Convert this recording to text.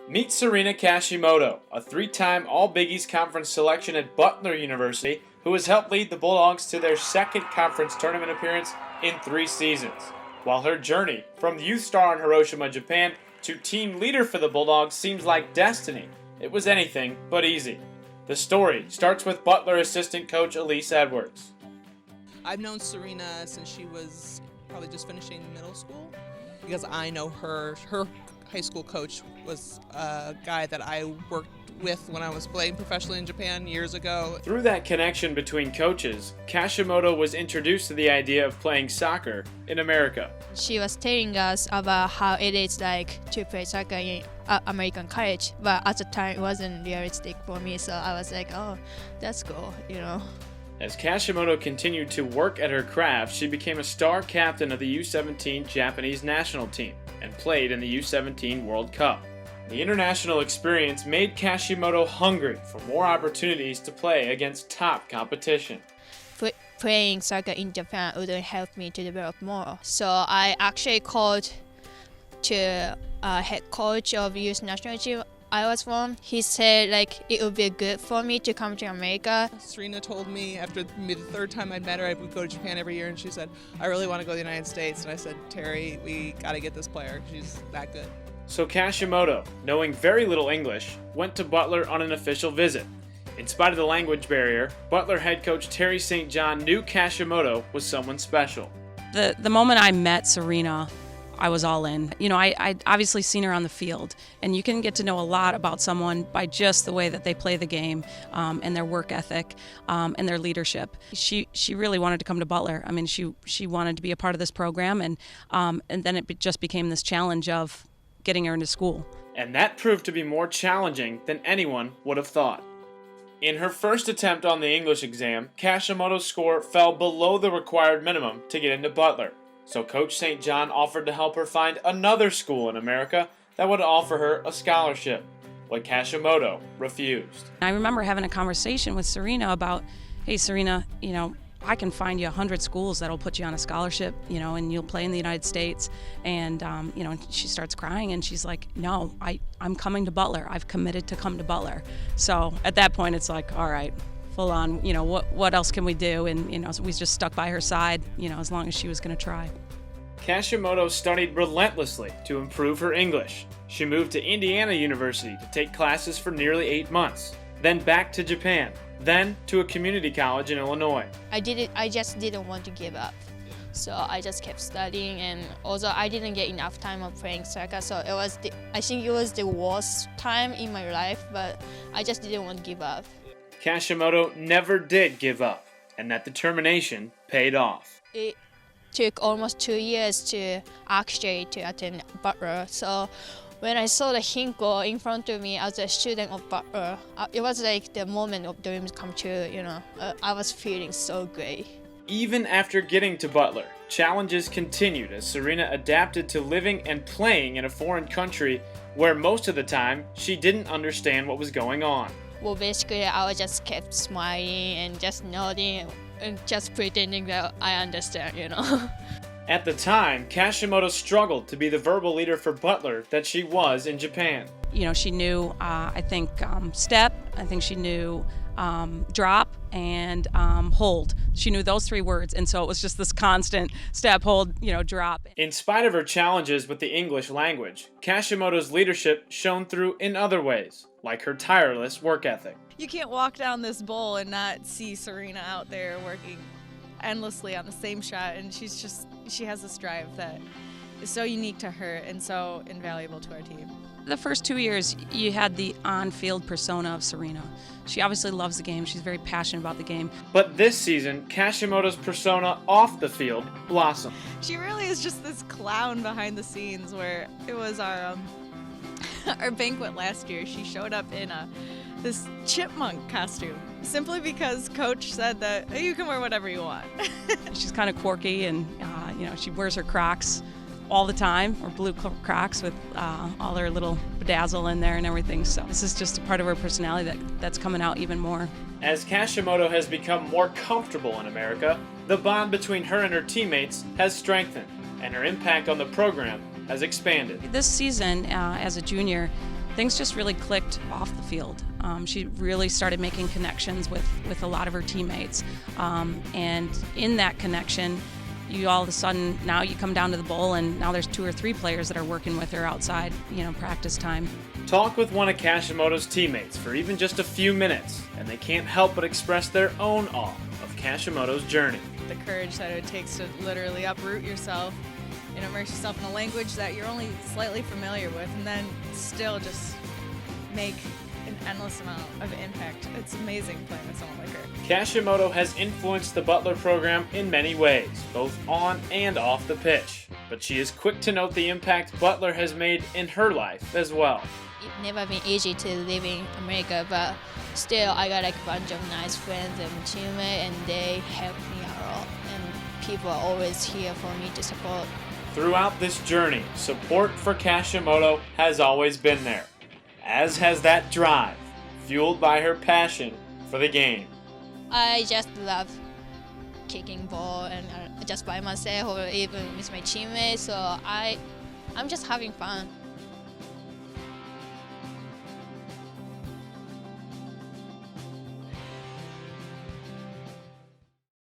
Meet Serina Kashimoto, a three-time All-Big East Conference selection at Butler University, who has helped lead the Bulldogs to their second conference tournament appearance in 3 seasons. While her journey from youth star in Hiroshima, Japan, to team leader for the Bulldogs seems like destiny, it was anything but easy. The story starts with Butler assistant coach Elise Edwards. I've known Serina since she was probably just finishing middle school, because I know her high school coach was a guy that I worked with when I was playing professionally in Japan years ago. Through that connection between coaches, Kashimoto was introduced to the idea of playing soccer in America. She was telling us about how it is like to play soccer in American college, but at the time it wasn't realistic for me, so I was like, oh, that's cool, you know. As Kashimoto continued to work at her craft, she became a star captain of the U-17 Japanese national team and played in the U-17 World Cup. The international experience made Kashimoto hungry for more opportunities to play against top competition. Playing soccer in Japan would help me to develop more. So I actually called to head coach of youth national team I was from. He said like it would be good for me to come to America. Serina told me after the third time I met her, I would go to Japan every year, and she said, I really want to go to the United States. And I said, Terry, we got to get this player. She's that good. So Kashimoto, knowing very little English, went to Butler on an official visit. In spite of the language barrier, Butler head coach Terry St. John knew Kashimoto was someone special. The moment I met Serina, I was all in. You know, I'd obviously seen her on the field, and you can get to know a lot about someone by just the way that they play the game, and their work ethic, and their leadership. She really wanted to come to Butler. I mean, she wanted to be a part of this program, and then it just became this challenge of getting her into school. And that proved to be more challenging than anyone would have thought. In her first attempt on the English exam, Kashimoto's score fell below the required minimum to get into Butler. So Coach St. John offered to help her find another school in America that would offer her a scholarship, but Kashimoto refused. I remember having a conversation with Serina about, hey Serina, you know, I can find you 100 schools that'll put you on a scholarship, you know, and you'll play in the United States. And, you know, she starts crying and she's like, no, I'm coming to Butler. I've committed to come to Butler. So at that point, it's like, all right, full on, you know, what else can we do? And, you know, so we just stuck by her side, you know, as long as she was going to try. Kashimoto studied relentlessly to improve her English. She moved to Indiana University to take classes for nearly 8 months, then back to Japan, then to a community college in Illinois. I just didn't want to give up. So I just kept studying, and also I didn't get enough time of playing soccer, so I think it was the worst time in my life, but I just didn't want to give up. Kashimoto never did give up, and that determination paid off. It took almost 2 years to attend Butler, so when I saw the Hinko in front of me as a student of Butler, it was like the moment of dreams come true, you know. I was feeling so great. Even after getting to Butler, challenges continued as Serina adapted to living and playing in a foreign country where most of the time she didn't understand what was going on. Well, basically, I just kept smiling and just nodding and just pretending that I understand, you know. At the time, Kashimoto struggled to be the verbal leader for Butler that she was in Japan. You know, she knew, I think, step, I think she knew drop, and hold. She knew those 3 words, and so it was just this constant step, hold, you know, drop. In spite of her challenges with the English language, Kashimoto's leadership shone through in other ways, like her tireless work ethic. You can't walk down this bowl and not see Serina out there working endlessly on the same shot, and she has this drive that is so unique to her and so invaluable to our team. The first 2 years, you had the on-field persona of Serina. She obviously loves the game. She's very passionate about the game. But this season, Kashimoto's persona off the field blossomed. She really is just this clown behind the scenes, where it was our banquet last year. She showed up in this chipmunk costume, simply because Coach said that, hey, you can wear whatever you want. She's kind of quirky, and you know, she wears her Crocs all the time, or blue Crocs with all her little bedazzle in there and everything. So this is just a part of her personality that's coming out even more. As Kashimoto has become more comfortable in America, the bond between her and her teammates has strengthened, and her impact on the program has expanded. This season, as a junior, things just really clicked off the field. She really started making connections with a lot of her teammates. And in that connection, you all of a sudden, now you come down to the bowl and now there's 2 or 3 players that are working with her outside, practice time. Talk with one of Kashimoto's teammates for even just a few minutes, and they can't help but express their own awe of Kashimoto's journey. The courage that it takes to literally uproot yourself and immerse yourself in a language that you're only slightly familiar with, and then still just make an endless amount of impact. It's amazing playing with someone like her. Kashimoto has influenced the Butler program in many ways, both on and off the pitch. But she is quick to note the impact Butler has made in her life as well. It's never been easy to live in America, but still I got like a bunch of nice friends and teammates, and they help me a lot. And people are always here for me to support. Throughout this journey, support for Kashimoto has always been there, as has that drive, fueled by her passion for the game. I just love kicking ball and just by myself or even with my teammates, so I'm just having fun.